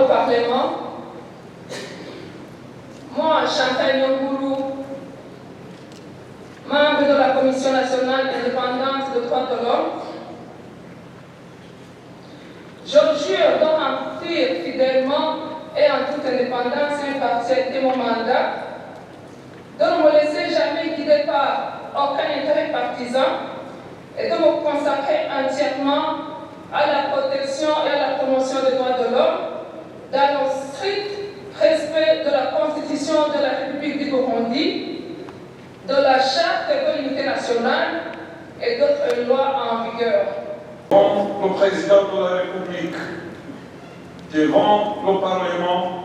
au Parlement, moi, Chantal Yongourou, membre de la Commission nationale indépendante des droits de l'homme, je jure de remplir fidèlement et en toute indépendance et impartialité mon mandat, de ne me laisser jamais guider par aucun intérêt partisan et de me consacrer entièrement à la protection et à la promotion des droits de l'homme dans le strict respect de la Constitution de la République du Burundi, de la Charte de l'unité nationale et d'autres lois en vigueur. Devant le président de la République, devant le Parlement,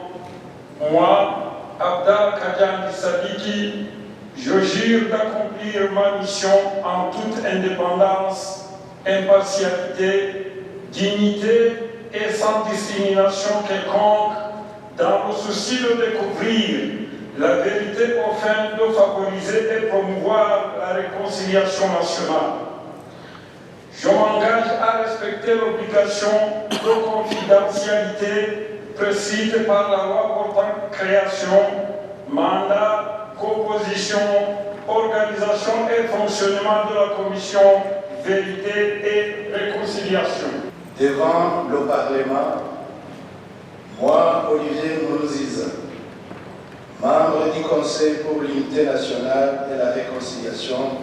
moi, Abda Kadian Sadiki, je jure d'accomplir ma mission en toute indépendance, impartialité, dignité et sans discrimination quelconque, dans le souci de découvrir la vérité afin de favoriser et promouvoir la réconciliation nationale. Je m'engage à respecter l'obligation de confidentialité prescrite par la loi portant création, mandat, composition, organisation et fonctionnement de la commission Vérité et Réconciliation. Devant le Parlement, moi, Olivier Moulouziza, membre du Conseil pour l'unité nationale et la réconciliation,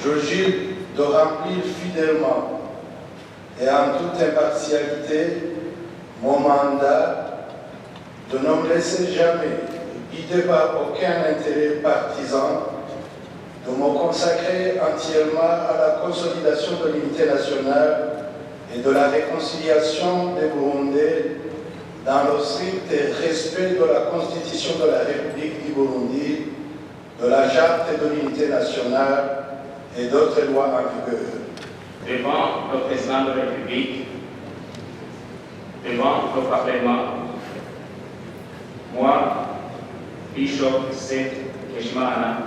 je jure de remplir fidèlement et en toute impartialité mon mandat, de ne me laisser jamais guider par aucun intérêt partisan, de me consacrer entièrement à la consolidation de l'unité nationale et de la réconciliation des Burundais dans le strict respect de la Constitution de la République du Burundi, de la Charte de l'unité nationale et d'autres lois en vigueur. Devant le président de la République, devant le Parlement, moi, Bishop Seth Keshmana,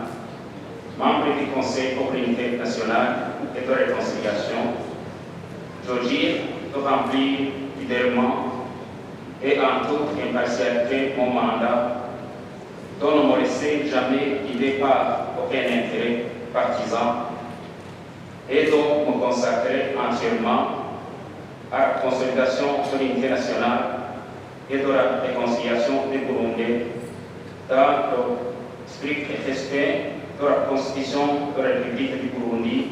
membre du Conseil pour l'unité nationale et de réconciliation, je jure de remplir fidèlement et en toute impartialité mon mandat, de ne me laisser jamais guider par aucun intérêt partisan et de me consacrer entièrement à la consolidation de l'unité nationale et de la réconciliation des Burundais dans le strict respect de la Constitution de la République du Burundi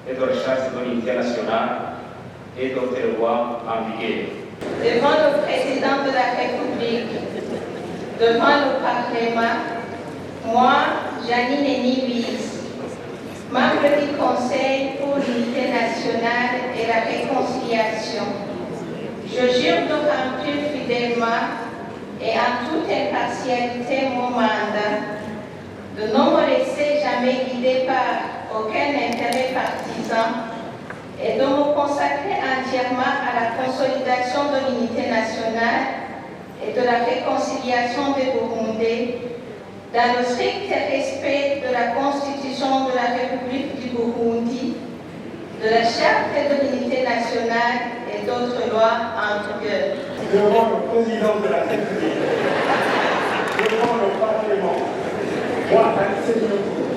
et de la Charte de l'unité nationale et d'autres lois en vigueur. Devant le président de la République, devant le Parlement, moi, Janine Nivis, membre du Conseil pour l'unité nationale et la réconciliation, je jure de remplir fidèlement et en toute impartialité mon mandat, de ne me laisser jamais guider par aucun intérêt partisan et de me consacrer entièrement à la consolidation de l'unité nationale et de la réconciliation des Burundais dans le strict respect de la Constitution de la République du Burundi, de la Charte de l'unité nationale et d'autres lois en vigueur. Devant le président de la République, devant le Parlement, moi, Alexis Yongourou,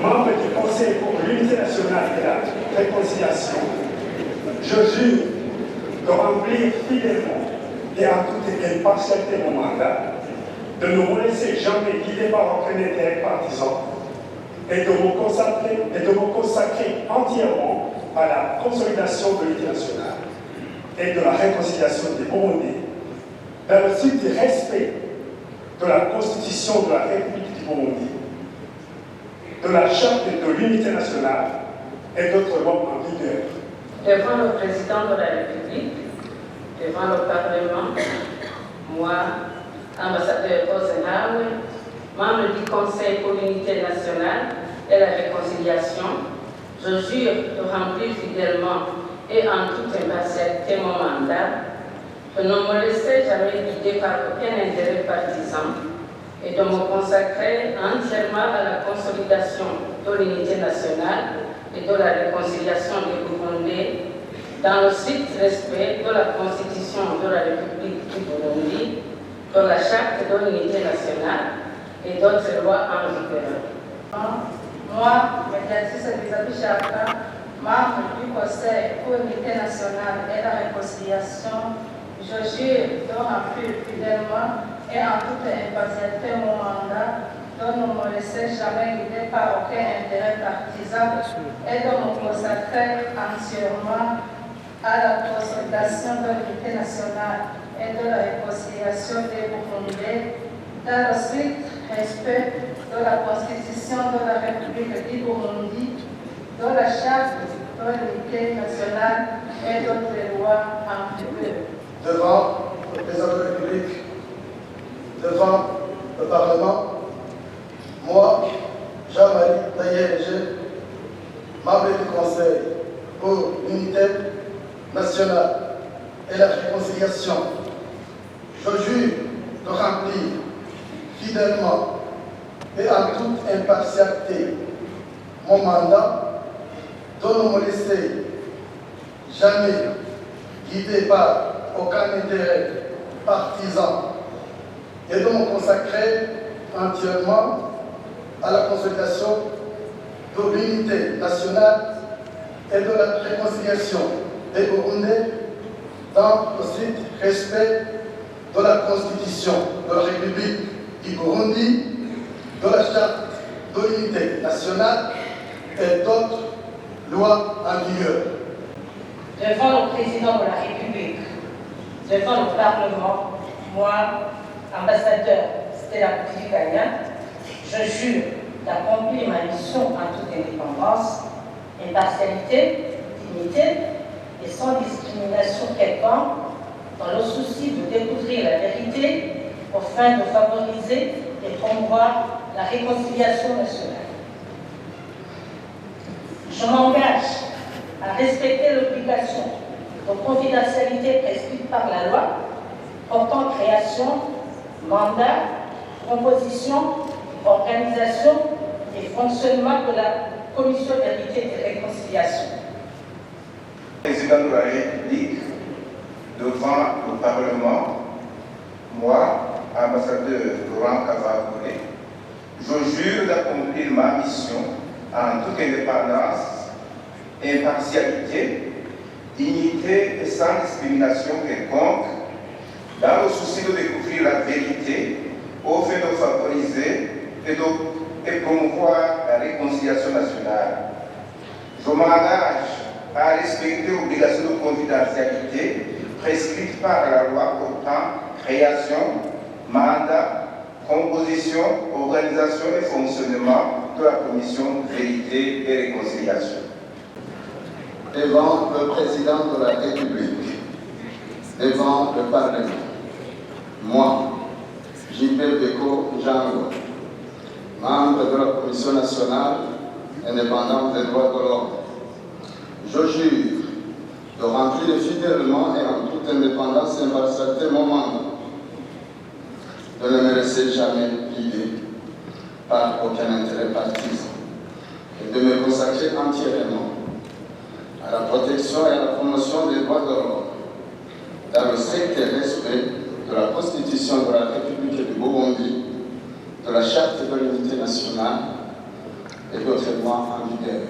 membre du Conseil pour l'unité nationale et la réconciliation, je jure de remplir fidèlement et en toute impartialité mon mandat, de ne me laisser jamais guider par aucun intérêt partisan et de me consacrer entièrement à la consolidation de l'unité nationale et de la réconciliation des Burundais dans le strict respect de la Constitution de la République du Burundi, de la Charte de l'unité nationale et d'autres lois en vigueur. Devant le président de la République, devant le Parlement, moi, ambassadeur Ozenhawe, membre du Conseil pour l'unité nationale et la réconciliation, je jure de remplir fidèlement et en toute impartialité mon mandat, de ne me laisser jamais guider par aucun intérêt partisan et de me consacrer entièrement à la consolidation de l'unité nationale et de la réconciliation des Burundais dans le strict respect de la Constitution de la de la Charte de l'unité nationale et d'autres lois en vigueur. Moi, médiatrice Elisabeth Chaka, membre du Conseil pour l'unité nationale et la réconciliation, je jure de remplir fidèlement et en toute impartialité mon mandat, de ne me laisser jamais guider par aucun intérêt partisan et de me consacrer entièrement à la consolidation de l'unité nationale et de la réconciliation des Burundais dans le strict respect de la Constitution de la République du Burundi, de la Charte de l'unité nationale et d'autres lois en vigueur. Devant le président de la République, devant le Parlement, moi, Jean-Marie Taillé-Léger, membre du Conseil pour l'unité nationale et la réconciliation, je jure de remplir fidèlement et en toute impartialité mon mandat, de ne me laisser jamais guider par aucun intérêt partisan et de me consacrer entièrement à la consolidation de l'unité nationale et de la réconciliation des Burundais dans le strict respect de la Constitution de la République du Burundi, de la Charte de l'unité nationale et d'autres lois en vigueur. Devant le président de la République, devant le Parlement, moi, ambassadeur Stella Kutikaya, je jure d'accomplir ma mission en toute indépendance, impartialité, dignité et sans discrimination quelconque, dans le souci de découvrir la vérité afin de favoriser et promouvoir la réconciliation nationale. Je m'engage à respecter l'obligation de confidentialité prescrite par la loi portant création, mandat, composition, organisation et fonctionnement de la Commission vérité et réconciliation. Président de la République, devant le Parlement, moi, ambassadeur Laurent Kavakouré, je jure d'accomplir ma mission en toute indépendance, impartialité, dignité et sans discrimination quelconque, dans le souci de découvrir la vérité, au fait de favoriser et promouvoir la réconciliation nationale. Je m'engage à respecter l'obligation de confidentialité prescrite par la loi portant création, mandat, composition, organisation et fonctionnement de la Commission Vérité et Réconciliation. Devant le président de la République, devant le Parlement, moi, Gilbert Beko Django, membre de la Commission nationale indépendante des droits de l'homme, je jure de remplir fidèlement et en toute indépendance et impartialité mon mandat, de ne me laisser jamais guider par aucun intérêt partisan et de me consacrer entièrement à la protection et à la promotion des droits de l'homme dans le strict respect de la Constitution de la République du Burundi, de la Charte de l'unité nationale et d'autres lois en vigueur.